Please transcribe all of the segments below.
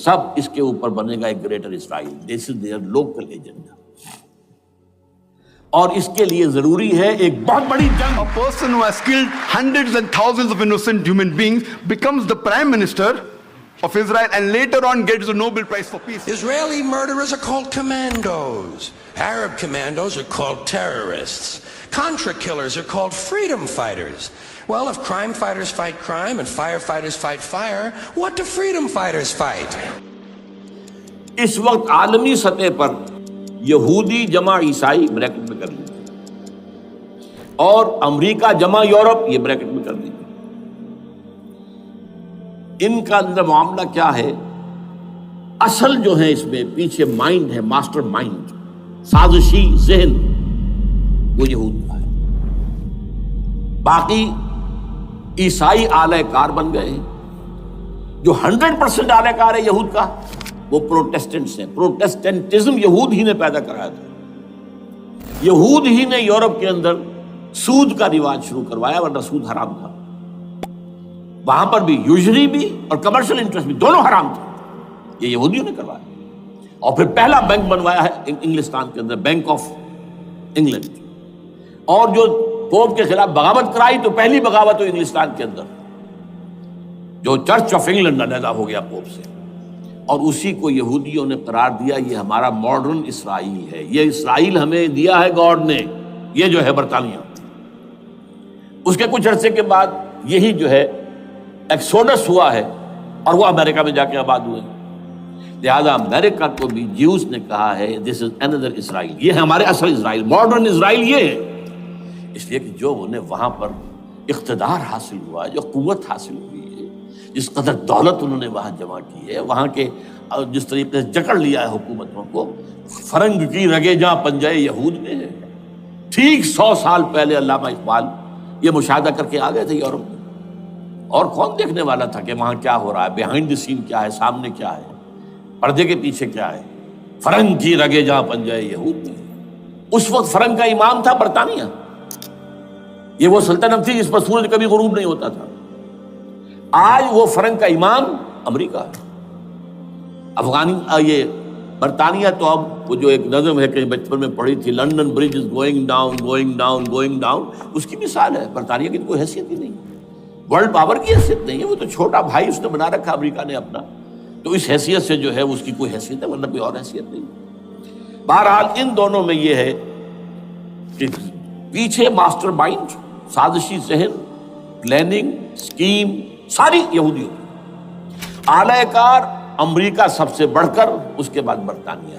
سب اس کے اوپر بنے گا ایک greater Israel. This is there local agenda. اور اس کے لیے ضروری ہے ایک بہت بڑی جنگ. A person who has killed hundreds and thousands of innocent human beings becomes the prime minister of Israel and later on gets the Nobel Prize for Peace. Israeli murderers are called commandos. Arab commandos are called terrorists. Contra killers are called freedom fighters. Well, if crime fighters fight crime and firefighters fight fire, what do freedom fighters fight? اس وقت عالمی سطح پر یہودی جمع عیسائی bracket میں کر لیجیے اور امریکہ جمع یورپ یہ بریکٹ میں کر لیجیے. ان کا اندر معاملہ کیا ہے؟ اصل جو ہے اس میں پیچھے مائنڈ ہے، ماسٹر مائنڈ، سازشی ذہن، وہ یہود کا ہے. باقی عیسائی اعلی کار بن گئے ہیں. جو 100% اعلی کار ہے یہود کا وہ پروٹیسٹنٹس ہیں. پروٹیسٹنٹزم یہود ہی نے پیدا کرایا تھا. یہود ہی نے یورپ کے اندر سود کا رواج شروع کروایا، ورنہ سود حرام تھا. وہاں پر بھی یوزری بھی اور کمرشل انٹرسٹ بھی دونوں حرام تھے. یہ یہودیوں نے کروایا. اور پھر پہلا بینک بنوایا ہے انگلستان کے اندر، بینک آف انگلینڈ. اور جو پوپ کے خلاف بغاوت کرائی تو پہلی بغاوت ہوئی انگلستان کے اندر، جو چرچ آف انگلینڈ علیحدہ ہو گیا پوپ سے. اور اسی کو یہودیوں نے قرار دیا یہ ہمارا ماڈرن اسرائیل ہے. یہ اسرائیل ہمیں دیا ہے گاڈ نے، یہ جو ہے برطانیہ. اس کے کچھ عرصے کے بعد یہی جو ہے ایکسوڈس ہوا ہے اور وہ امریکہ میں جا کے آباد ہوئے. لہذا امریکہ کو بھی جیوز نے کہا ہے دس از اندر اسرائیل، یہ ہے ہمارے اصل اسرائیل، ماڈرن اسرائیل یہ ہے. اس لیے کہ جو انہیں وہاں پر اقتدار حاصل ہوا، جو قوت حاصل ہوئی ہے، جس قدر دولت انہوں نے وہاں جمع کی ہے، وہاں کے جس طریقے سے جکڑ لیا ہے حکومتوں کو، فرنگ کی رگے جہاں پنجے یہود میں ہے. ٹھیک 100 سال پہلے علامہ اقبال یہ مشاہدہ کر کے آ گئے تھے یورپ میں. اور کون دیکھنے والا تھا کہ وہاں کیا ہو رہا ہے، بیہائنڈ دی سین کیا ہے، سامنے کیا ہے، پردے کے پیچھے کیا ہے. فرنگ کی رگے جہاں پنجے یہود میں. اس وقت فرنگ کا امام تھا برطانیہ. یہ وہ سلطنت تھی جس پر سورج کبھی غروب نہیں ہوتا تھا. آج وہ فرنگ کا امام امریکہ ہے. یہ برطانیہ تو اب وہ جو ایک نظم ہے کہ بچپن میں پڑھی تھی، London bridge is going down going down going down, اس کی مثال ہے. برطانیہ کی کوئی حیثیت ہی نہیں، ورلڈ پاور کی حیثیت نہیں ہے. وہ تو چھوٹا بھائی اس نے بنا رکھا امریکہ نے اپنا. تو اس حیثیت سے جو ہے اس کی کوئی حیثیت ہے، ورنہ کوئی اور حیثیت نہیں. بہرحال ان دونوں میں یہ ہے کہ پیچھے ماسٹر مائنڈ، سازشی ذہن، پلاننگ، اسکیم ساری یہودیوں کی. اعلی کار امریکہ سب سے بڑھ کر، اس کے بعد برطانیہ.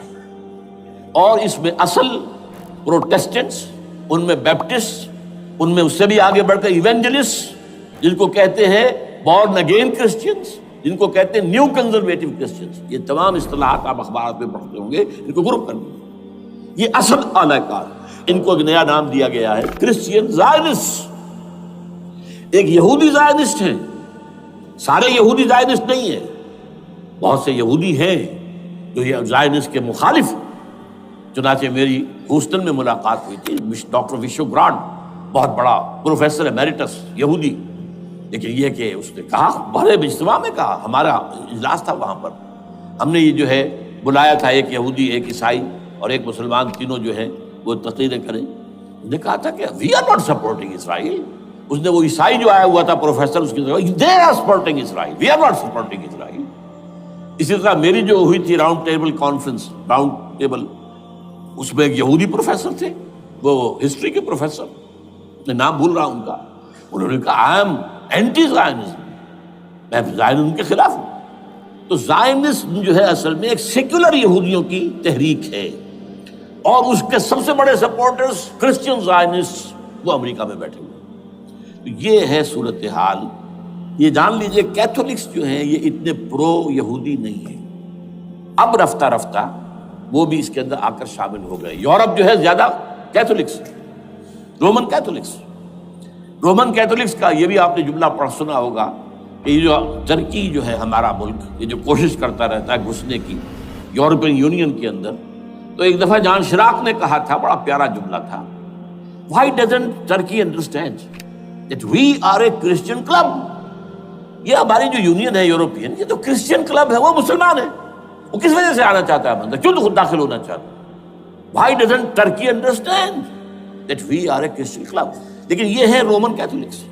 اور اس میں اصل پروٹیسٹنٹس، ان میں بیپٹسٹ، ان میں اس سے بھی آگے بڑھ کر ایونجلسٹ، جن کو کہتے ہیں بورن اگین کرسچنز، جن کو کہتے ہیں نیو کنزرویٹو کرسچنز. یہ تمام اصطلاحات آپ اخبارات میں پڑھتے ہوں گے، ان کو گروپ کرنا. یہ اصل اعلی کار. ان کو ایک نیا نام دیا گیا ہے کرسچین زائنسٹ. ایک یہودی زائنسٹ ہیں، سارے یہودی زائنسٹ نہیں ہیں. بہت سے یہودی ہیں جو یہ زائنسٹ کے مخالف. چنانچہ میری ہیوسٹن میں ملاقات ہوئی تھی ڈاکٹر وشو گرانٹ، بہت بڑا پروفیسر ایمیریٹس یہودی. لیکن یہ کہ اس نے کہا، بڑے اجتماع میں کہا، ہمارا اجلاس تھا وہاں پر، ہم نے یہ جو ہے بلایا تھا ایک یہودی، ایک عیسائی اور ایک مسلمان، تینوں جو ہیں وہ تقریریں کریں. اس نے کہا تھا کہ وی آر ناٹ سپورٹنگ اسرائیل. اس نے وہ عیسائی جو آیا ہوا تھا پروفیسر، اس کی طرف they are supporting Israel, we are not supporting Israel. اسی طرح میری جو ہوئی تھی round table conference, round table, اس میں ایک یہودی پروفیسر تھے، وہ ہسٹری کے پروفیسر، میں نام بھول رہا ہوں ان کا. انہوں نے کہا آئی ایم اینٹی زائنزم، میں زائنزم کے خلاف ہوں. تو زائنزم جو ہے اصل میں ایک سیکولر یہودیوں کی تحریک ہے، اور اس کے سب سے بڑے سپورٹرز کرسچین زائنسٹ وہ امریکہ میں بیٹھے ہوئے. تو یہ ہے صورتحال. یہ جان لیجئے کیتھولکس جو ہیں یہ اتنے پرو یہودی نہیں ہیں. اب رفتہ رفتہ وہ بھی اس کے اندر آ کر شامل ہو گئے. یورپ جو ہے زیادہ Catholics, Roman Catholics. Roman Catholics کا یہ بھی آپ نے جملہ پڑھ سنا ہوگا کہ یہ جو ترکی جو ہے ہمارا ملک، یہ جو کوشش کرتا رہتا ہے گھسنے کی یورپین یونین کے اندر. تو ایک دفعہ جان شراق نے کہا تھا، بڑا پیارا جملہ تھا، Why doesn't Turkey understand that we are a Christian club? یہ ہماری جو یونین ہے یورپین، یہ تو کرسچین کلب ہے، وہ مسلمان ہے، وہ کس وجہ سے آنا چاہتا ہے بندہ؟ کیوں تو خود داخل ہونا چاہتا ہے؟ Why doesn't Turkey understand that we are a Christian club؟ لیکن یہ ہے رومن کیتھولکس،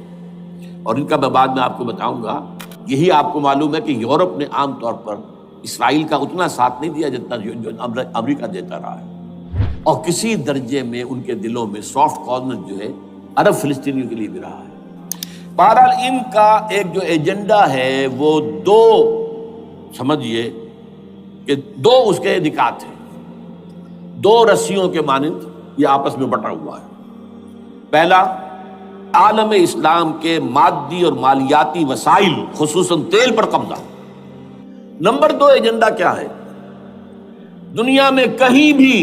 اور ان کا میں بعد میں آپ کو بتاؤں گا۔ یہی آپ کو معلوم ہے کہ یورپ نے عام طور پر اسرائیل کا اتنا ساتھ نہیں دیا جتنا جو امریکہ دیتا رہا ہے، اور کسی درجے میں ان کے دلوں میں سافٹ کارنر جو ہے عرب فلسطینیوں کے لیے بھی رہا ہے۔ بہرحال ان کا ایک جو ایجنڈا ہے وہ دو، سمجھیے کہ دو اس کے نکات ہیں، دو رسیوں کے مانند یہ آپس میں بٹا ہوا ہے۔ پہلا، عالم اسلام کے مادی اور مالیاتی وسائل خصوصاً تیل پر قبضہ۔ نمبر دو ایجنڈا کیا ہے؟ دنیا میں کہیں بھی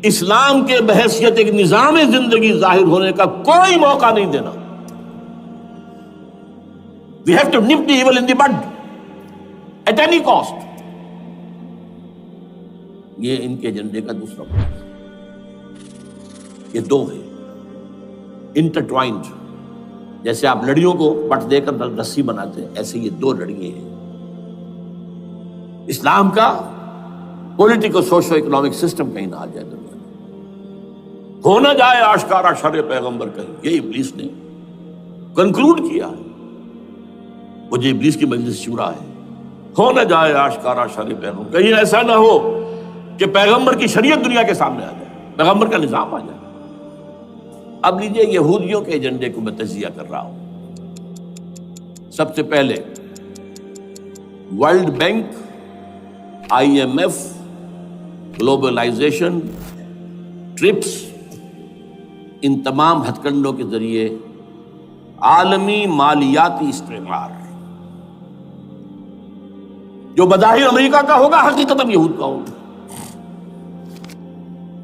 اسلام کے بحیثیت ایک نظام زندگی ظاہر ہونے کا کوئی موقع نہیں دینا۔ We have to nip the evil in the bud at any cost۔ یہ ان کے ایجنڈے کا دوسرا پہلو ہے۔ یہ دو ہیں انٹرٹوائنڈ، جیسے آپ لڑیوں کو پٹ دے کر رسی بناتے ہیں، ایسے یہ دو لڑیے ہیں۔ اسلام کا پولیٹیکل سوشو اکنامک سسٹم کہیں نہ آ جائے دنیا میں، ہو نہ جائے آشکارا شر پیغمبر کہیں، یہ ابلیس نے کنکلوڈ کیا ہے۔ وہ جو ابلیس کی مجلس شورا ہے، ہو نہ جائے آشکارا شر پیغمبر، کہیں ایسا نہ ہو کہ پیغمبر کی شریعت دنیا کے سامنے آ جائے، پیغمبر کا نظام آ جائے۔ اب لیجئے یہودیوں کے ایجنڈے کو میں تجزیہ کر رہا ہوں۔ سب سے پہلے World Bank, I M F, globalization, TRIPS, ان تمام ہتھ کنڈوں کے ذریعے عالمی مالیاتی استعمار جو بظاہر امریکہ کا ہوگا، حقیقتاً یہود کا ہوگا۔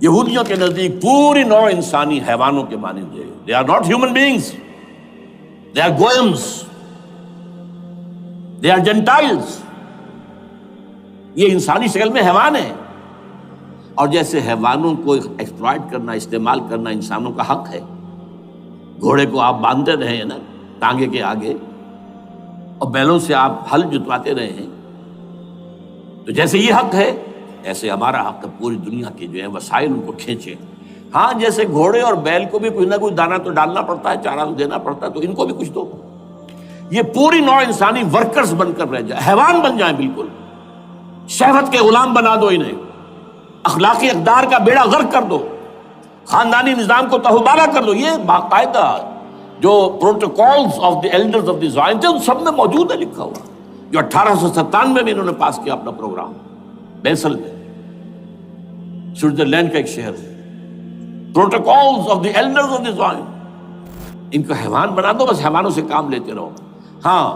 یہودیوں کے نزدیک پوری نوع انسانی حیوانوں کے مانند ہے۔ They are not human beings. They are goyams. They are Gentiles. یہ انسانی شکل میں حیوان ہیں، اور جیسے حیوانوں کو ایکسپلائٹ کرنا، استعمال کرنا انسانوں کا حق ہے۔ گھوڑے کو آپ باندھتے رہے ہیں نا ٹانگے کے آگے، اور بیلوں سے آپ ہل جتواتے رہے ہیں، تو جیسے یہ حق ہے ایسے ہمارا حق ہے پوری دنیا کے جو ہے وسائل ان کو کھینچے۔ ہاں، جیسے گھوڑے اور بیل کو بھی کوئی نہ کوئی دانہ تو ڈالنا پڑتا ہے، چارہ تو دینا پڑتا ہے، تو ان کو بھی کچھ دو۔ یہ پوری نوع انسانی ورکرز بن کر رہ جائے، حیوان بن جائیں، بالکل شہوت کے غلام بنا دو انہیں، اخلاقی اقدار کا بیڑا غرق کر دو، خاندانی نظام کو تہوبارہ کر دو۔ یہ باقاعدہ جو Protocols of the Elders of دی زائن تھے ان سب میں موجود ہے، لکھا ہوا، جو 1897 میں انہوں نے پاس کیا اپنا پروگرام بیسل میں، سوئٹزرلینڈ کا ایک شہر ہے۔ Protocols of the Elders of دی زائن، ان کو حیوان بنا دو، بس حیوانوں سے کام لیتے رہو۔ ہاں،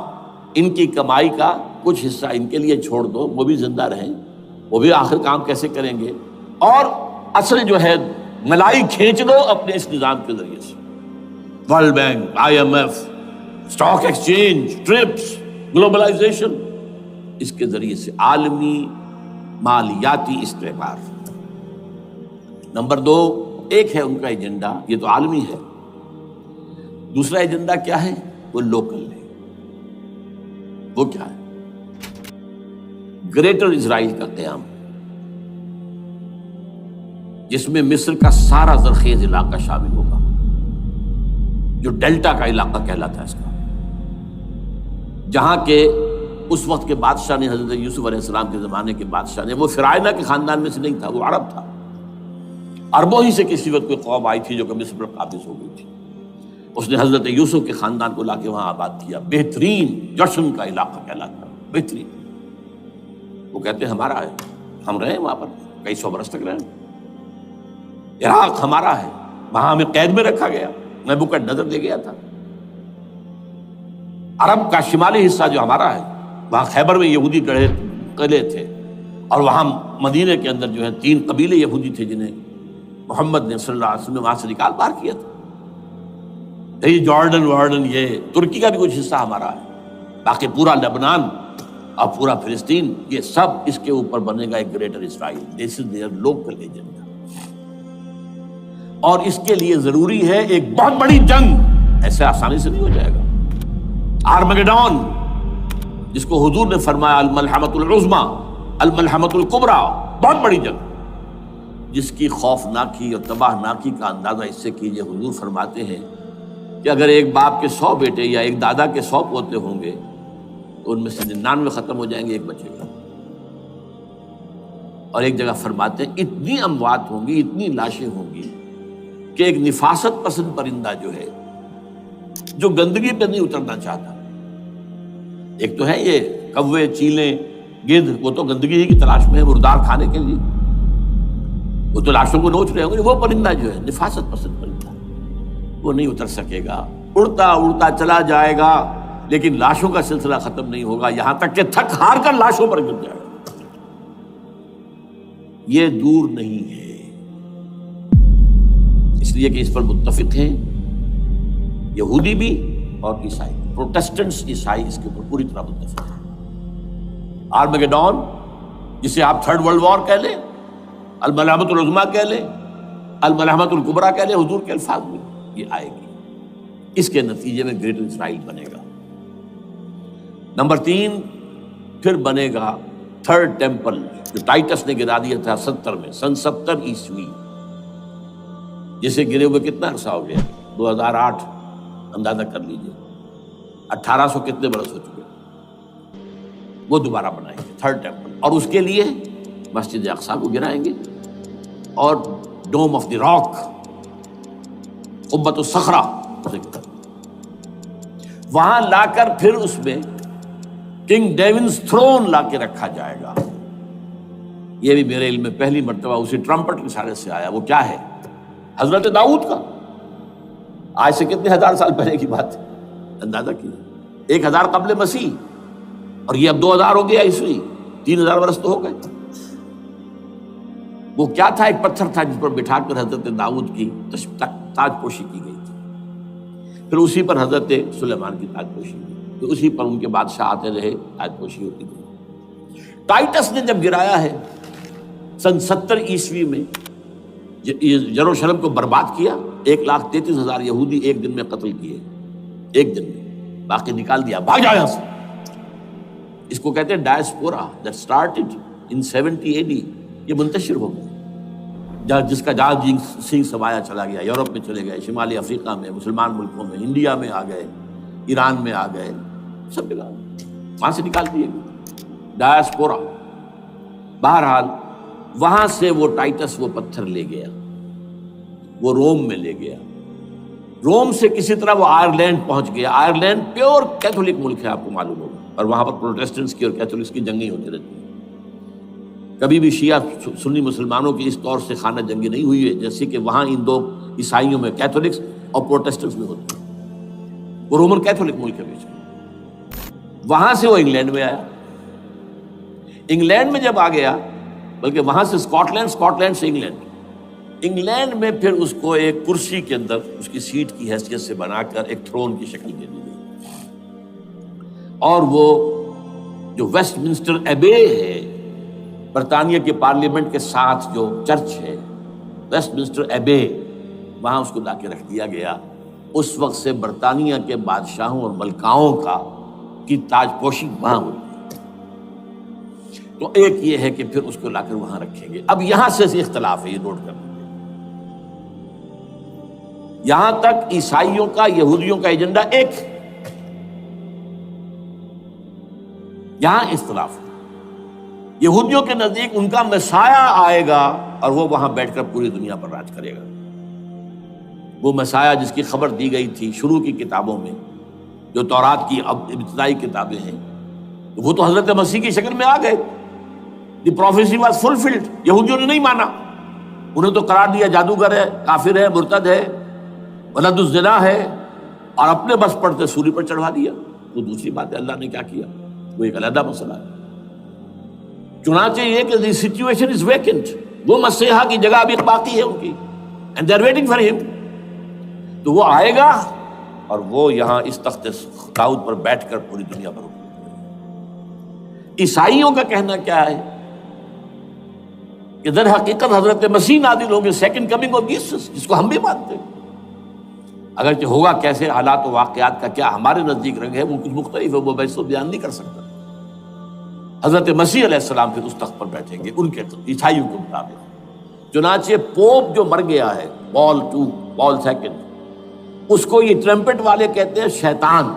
ان کی کمائی کا کچھ حصہ ان کے لیے چھوڑ دو، وہ بھی زندہ رہیں، وہ بھی آخر کام کیسے کریں گے، اور اصل جو ہے ملائی کھینچ دو اپنے اس نظام کے ذریعے سے۔ World Bank, I M F, stock exchange, TRIPS, globalization, اس کے ذریعے سے عالمی مالیاتی استعمار۔ نمبر دو، ایک ہے ان کا ایجنڈا، یہ تو عالمی ہے۔ دوسرا ایجنڈا کیا ہے؟ وہ لوکل ہے۔ وہ کیا ہے؟ گریٹر اسرائیل کا قیام، جس میں مصر کا سارا زرخیز علاقہ شامل ہوگا، جو ڈیلٹا کا علاقہ کہلاتا ہے اس کا، جہاں کے اس وقت کے بادشاہ نے، حضرت یوسف علیہ السلام کے زمانے کے بادشاہ نے، وہ فرعونہ کے خاندان میں سے نہیں تھا، وہ عرب تھا، عربوں ہی سے کسی وقت کوئی قوم آئی تھی جو کہ مصر پر قابض ہو گئی تھی۔ اس نے حضرت یوسف کے خاندان کو لا کے وہاں آباد کیا، بہترین جشن کا علاقہ کہلاتا ہے، بہترین۔ وہ کہتے ہیں ہمارا ہے، ہم رہے وہاں پر کئی سو برس تک رہے، عراق ہمارا ہے، وہاں ہمیں قید میں رکھا گیا، نبوکدنضر دے گیا تھا۔ عرب کا شمالی حصہ جو ہمارا ہے، وہاں خیبر میں یہودی قلعے تھے، اور وہاں مدینے کے اندر جو ہے 3 قبیلے یہودی تھے جنہیں محمد نے صلی اللہ علیہ وسلم وہاں سے نکال باہر کیا تھا۔ یہ جارڈن، یہ ترکی کا بھی کچھ حصہ ہمارا ہے، باقی پورا لبنان اور پورا فلسطین، یہ سب اس کے اوپر بنے گا ایک greater Israel. This is there local agenda, اور اس کے لیے ضروری ہے ایک بہت بڑی جنگ، ایسے آسانی سے نہیں ہو جائے گا۔ آرمگڈون جس کو حضور نے فرمایا الملحمۃ العظمیٰ، الملحمۃ الکبریٰ، بہت بڑی جنگ، جس کی خوفناکی اور تباہناکی کا اندازہ اس سے کیجیے۔ حضور فرماتے ہیں کہ اگر ایک باپ کے 100 بیٹے یا ایک دادا کے 100 پوتے ہوں گے تو ان میں سے 99 ختم ہو جائیں گے، ایک بچے گا۔ اور ایک جگہ فرماتے ہیں اتنی اموات ہوں گی، اتنی لاشیں ہوں گی کہ ایک نفاست پسند پرندہ جو ہے، جو گندگی پہ نہیں اترنا چاہتا، ایک تو ہے یہ کوے، چیلیں، گدھ، وہ تو گندگی ہی کی تلاش میں ہے مردار کھانے کے لیے، وہ تو لاشوں کو نوچ رہے ہوں گے۔ وہ پرندہ جو ہے نفاست پسند پرندہ، وہ نہیں اتر سکے گا، اڑتا اڑتا چلا جائے گا، لیکن لاشوں کا سلسلہ ختم نہیں ہوگا، یہاں تک کہ تھک ہار کر لاشوں پر گر جائے گا۔ یہ دور نہیں ہے، اس لیے کہ اس پر متفق ہیں یہودی بھی اور عیسائی، پروٹسٹنٹس، عیسائی اس کے اوپر پوری طرح متفق ہیں۔ آرمگڈون جسے آپ تھرڈ ورلڈ وار کہہ لیں، الملحمۃ العظمیٰ کہہ لیں، الملحمۃ الکبریٰ کہہ لیں، حضور کے الفاظ میں یہ آئے گی۔ اس کے نتیجے میں گریٹر اسرائیل بنے گا۔ نمبر 3 پھر بنے گا تھرڈ ٹیمپل، جو ٹائٹس نے گرا دیا تھا 70 میں، سن 70 عیسوی، جسے گرے ہوئے کتنا عرصہ ہو گیا؟ 2008، اندازہ کر لیجئے 1800 کتنے برس ہو چکے۔ وہ دوبارہ بنائیں گے تھرڈ ٹیمپل، اور اس کے لیے مسجد اقصیٰ کو گرائیں گے اور ڈوم آف دی راک، قبۃ الصخرہ، وہاں لا کر پھر اس میں کنگ ڈیونز تھرون لا کے رکھا جائے گا۔ یہ بھی میرے علم میں پہلی مرتبہ اسی ٹرمپٹ کے اشارے سے آیا۔ وہ کیا ہے؟ حضرت داؤد کا، آج سے کتنے ہزار سال پہلے کی بات ہے، اندازہ کیے، 1000 قبل مسیح، اور یہ اب 2000 ہو گیا عیسوی، 3000 برس تو ہو گئے۔ وہ کیا تھا؟ ایک پتھر تھا جس پر بٹھا کر حضرت داؤد کی تاج پوشی کی گئی تھی، پھر اسی پر حضرت سلیمان کی تاج پوشی ہوئی، پھر اسی پر ان کے بادشاہ آتے رہے، تاج پوشی ہوتی گئی۔ ٹائٹس نے جب گرایا ہے سن 70 عیسوی میں، یروشلم کو برباد کیا، 1,33,000 یہودی ایک دن میں قتل کیے، ایک دن میں، باقی نکال دیا، بھاگ جاؤ یہاں سے۔ اس کو کہتے ہیں diaspora, that started in 70 AD، یہ منتشر ہو گیا، جس کا جہاز سنگھ سمایا چلا گیا، یورپ میں چلے گئے، شمالی افریقہ میں، مسلمان ملکوں میں، انڈیا میں آ گئے، ایران میں آ گئے، سب جگہ وہاں سے نکال دیے گئے، ڈائسپورا۔ بہرحال وہاں سے وہ ٹائٹس وہ پتھر لے گیا، وہ روم میں لے گیا، روم سے کسی طرح وہ آئرلینڈ پہنچ گیا۔ آئرلینڈ پیور کیتھولک ملک ہے، آپ کو معلوم ہوگا، اور وہاں پر پروٹیسٹنٹس کی اور کیتھولکس کی جنگیں ہوتی رہتی ہیں۔ کبھی بھی شیعہ سنی مسلمانوں کی اس طور سے خانہ جنگی نہیں ہوئی ہے جیسے کہ وہاں ان دو عیسائیوں میں، کیتھولکس اور پروٹیسٹنٹس میں ہوتی ہے۔ وہ رومن کیتھولک ملک ہے بیچ میں۔ وہاں سے وہ انگلینڈ میں آیا، انگلینڈ میں جب آ گیا، بلکہ وہاں سے اسکاٹ لینڈ سے انگلینڈ میں پھر اس کو ایک کرسی کے اندر اس کی سیٹ کی حیثیت سے بنا کر ایک تھرون کی شکل دے دی گئی، اور وہ جو ویسٹ منسٹر ایبے ہے، برطانیہ کے پارلیمنٹ کے ساتھ جو چرچ ہے، ویسٹ منسٹر ایبے، وہاں اس کو لا کے رکھ دیا گیا۔ اس وقت سے برطانیہ کے بادشاہوں اور ملکاؤں کی تاج پوشی وہاں ہوئی۔ تو ایک یہ ہے کہ پھر اس کو لا کر وہاں رکھیں گے۔ اب یہاں سے اختلاف ہے، یہ نوٹ کر لیں، یہاں تک عیسائیوں کا، یہودیوں کا ایجنڈا ایک، یہاں اختلاف ہے۔ یہودیوں کے نزدیک ان کا مسیح آئے گا اور وہ وہاں بیٹھ کر پوری دنیا پر راج کرے گا۔ وہ مسیح جس کی خبر دی گئی تھی شروع کی کتابوں میں، جو تورات کی ابتدائی کتابیں ہیں، وہ تو حضرت مسیح کی شکل میں آ گئے۔ دی پروفیسی واز فلفلڈ۔ یہودیوں نے نہیں مانا، انہیں تو قرار دیا جادوگر ہے، کافر ہے، مرتد ہے، ولد الزنا ہے، اور اپنے بس پڑتے سولی پر چڑھوا دیا۔ وہ دوسری بات ہے، اللہ نے کیا کیا، وہ ایک علیحدہ مسئلہ ہے۔ چنانچہ یہ کہ دی سچویشن از ویکنٹ، وہ مسیحا کی جگہ ابھی باقی ہے ان کی، and they are waiting for ہم۔ تو وہ آئے گا اور وہ یہاں اس تخت داؤد پر بیٹھ کر پوری دنیا پر حکومت کرے گا۔ عیسائیوں کا کہنا کیا ہے کہ در حقیقت حضرت مسیح نازل ہوں گے، سیکنڈ کمنگ آف جیسس، جس کو ہم بھی مانتے ہیں۔ اگرچہ ہوگا کیسے، حالات و واقعات کا کیا ہمارے نزدیک رنگ ہے وہ کچھ مختلف ہے، وہ میں اس کو بیان نہیں کر سکتا۔ حضرت مسیح علیہ السلام پھر اس تخت پر بیٹھیں گے ان کے عیسائیوں کے مطابق۔ چنانچہ پوپ جو مر گیا ہے، پال سیکنڈ، اس کو یہ ٹرمپٹ والے کہتے ہیں شیطان،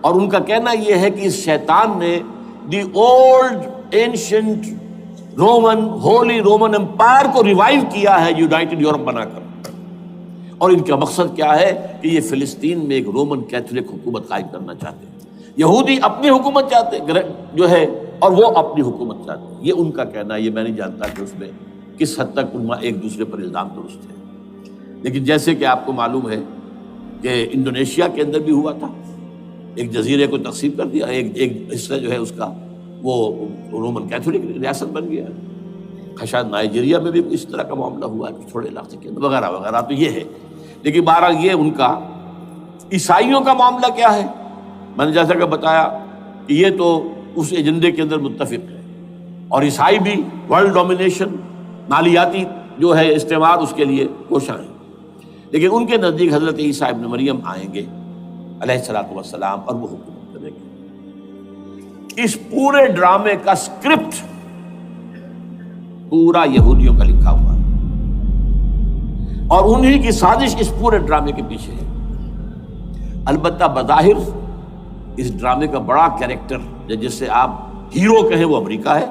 اور ان کا کہنا یہ ہے کہ اس شیطان نے the old ancient holy Roman empire کو ریوائیو کیا ہے یونائٹڈ یورپ بنا کر، اور ان کا مقصد کیا ہے کہ یہ فلسطین میں ایک رومن کیتھولک حکومت قائم کرنا چاہتے ہیں۔ یہودی اپنی حکومت چاہتے جو ہے، اور وہ اپنی حکومت چاہتے ہیں، یہ ان کا کہنا ہے۔ یہ میں نہیں جانتا کہ اس میں کس حد تک ان ایک دوسرے پر الزام درست ہے، لیکن جیسے کہ آپ کو معلوم ہے کہ انڈونیشیا کے اندر بھی ہوا تھا، ایک جزیرے کو تقسیم کر دیا، ایک حصہ جو ہے اس کا وہ رومن کیتھولک ریاست بن گیا۔ شاید نائجیریا میں بھی اس طرح کا معاملہ ہوا ہے تھوڑے علاقے کے اندر، وغیرہ وغیرہ، تو یہ ہے۔ لیکن بہرحال یہ ان کا عیسائیوں کا معاملہ کیا ہے، میں نے جیسا کہ بتایا کہ یہ تو اس ایجنڈے کے اندر متفق ہے، اور عیسائی بھی ورلڈ ڈومینیشن، مالیاتی جو ہے استعمار، اس کے لیے کوشاں ہیں۔ لیکن ان کے نزدیک حضرت عیسیٰ ابن مریم آئیں گے علیہ الصلوۃ والسلام، اور وہ حکومت کریں گے۔ اس پورے ڈرامے کا اسکرپٹ پورا یہودیوں کا لکھا ہوا ہے، اور انہی کی سازش اس پورے ڈرامے کے پیچھے ہے۔ البتہ بظاہر اس ڈرامے کا بڑا کیریکٹر جس سے آپ ہیرو کہیں وہ امریکہ ہے،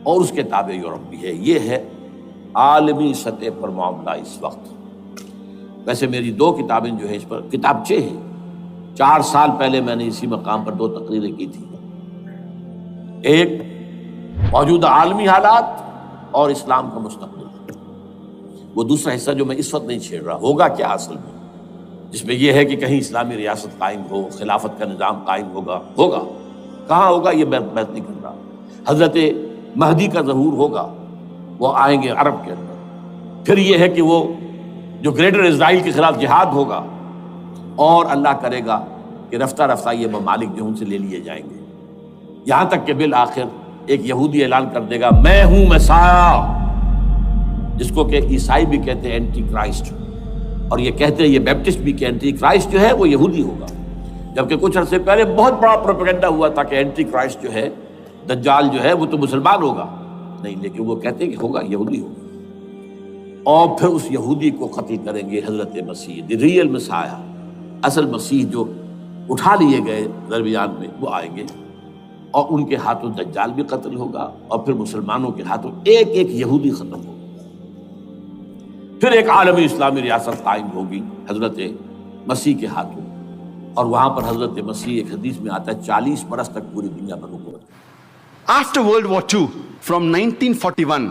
اور اس کے تابع یورپ بھی ہے۔ یہ ہے عالمی سطح پر معاملہ اس وقت۔ ویسے میری 2 کتابیں جو ہیں اس پر، کتابچے ہیں، 4 سال پہلے میں نے اسی مقام پر 2 تقریریں کی تھی۔ ایک موجودہ عالمی حالات اور اسلام کا مستقبل، وہ دوسرا حصہ جو میں اس وقت نہیں چھیڑ رہا، ہوگا کیا اصل میں، جس میں یہ ہے کہ کہیں اسلامی ریاست قائم ہو، خلافت کا نظام قائم ہوگا کہاں ہوگا یہ میں بحث نہیں کر رہا۔ حضرت مہدی کا ظہور ہوگا، وہ آئیں گے عرب کے اندر۔ پھر یہ ہے کہ وہ جو گریٹر اسرائیل کے خلاف جہاد ہوگا، اور اللہ کرے گا کہ رفتہ رفتہ یہ ممالک جو ان سے لے لیے جائیں گے، یہاں تک کہ بالآخر ایک یہودی اعلان کر دے گا میں ہوں مسیح، جس کو کہ عیسائی بھی کہتے ہیں اینٹی کرائسٹ، اور یہ کہتے ہیں یہ بیپٹسٹ بھی کہ اینٹی کرائسٹ جو ہے وہ یہودی ہوگا، جبکہ کچھ عرصے پہلے بہت بڑا پروپیگنڈا ہوا تھا کہ اینٹی کرائسٹ جو ہے، دجال جو ہے، وہ تو مسلمان ہوگا، نہیں، لیکن وہ کہتے ہیں کہ ہوگا یہودی ہوگا، اور پھر اس یہودی کو قتل کریں گے حضرت مسیح، دی ریئل مسیح، اصل مسیح جو اٹھا لیے گئے درمیان میں، وہ آئیں گے، اور ان کے ہاتھوں دجال بھی قتل ہوگا، اور پھر مسلمانوں کے ہاتھوں ایک ایک یہودی ختم ہوگا۔ پھر ایک عالمی اسلامی ریاست قائم ہوگی حضرت مسیح کے ہاتھوں، اور وہاں پر حضرت مسیح، ایک حدیث میں آتا ہے 40 برس تک پوری دنیا پر حکومت۔ After World War II, from 1941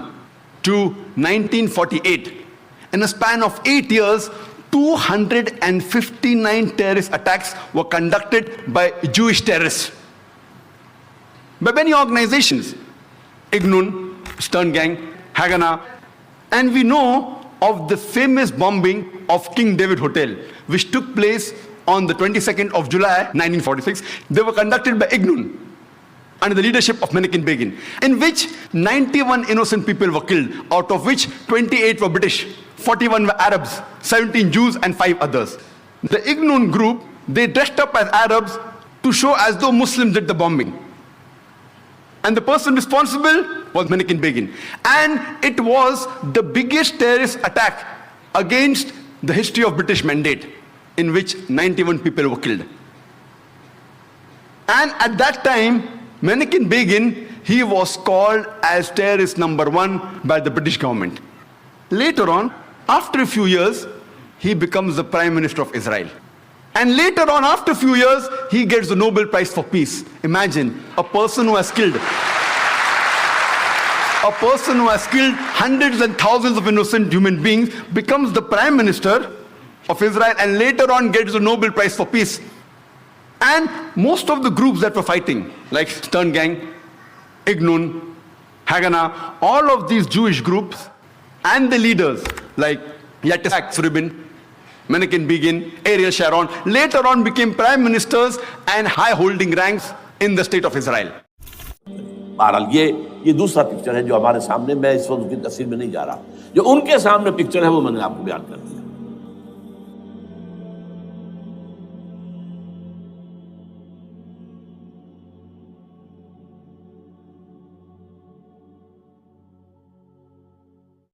to 1948, in a span of 8 years, 259 terrorist attacks were conducted by Jewish terrorists, by many organizations, Ignun, Stern Gang, Haganah, and we know of the famous bombing of King David Hotel, which took place on the 22nd of July 1946. They were conducted by Ignun under the leadership of Menachem Begin, in which 91 innocent people were killed, out of which 28 were British, 41 were Arabs, 17 Jews, and 5 others. The Ignun group, they dressed up as Arabs to show as though Muslims did the bombing. And the person responsible was Menachem Begin. And it was the biggest terrorist attack against the history of British Mandate, in which 91 people were killed. And at that time, Menachem Begin, he was called as terrorist number 1 by the British government. Later on, after a few years, he becomes the Prime Minister of Israel. And later on, after a few years, he gets the Nobel Prize for Peace. Imagine, a person who has killed hundreds and thousands of innocent human beings becomes the Prime Minister of Israel, and later on gets the Nobel Prize for Peace. And most of the groups that were fighting, like Stern Gang, Ignun, Haganah, all of these Jewish groups and the leaders like Yitzhak Rabin, Menachem Begin, Ariel Sharon, later on became prime ministers and high-holding ranks in the state of Israel. بہرحال یہ دوسرا picture ہے جو ہمارے سامنے، میں اس وقت کی تفصیل میں نہیں جا رہا، جو ان کے سامنے پکچر ہے وہ میں نے آپ کو بیان کر دیا۔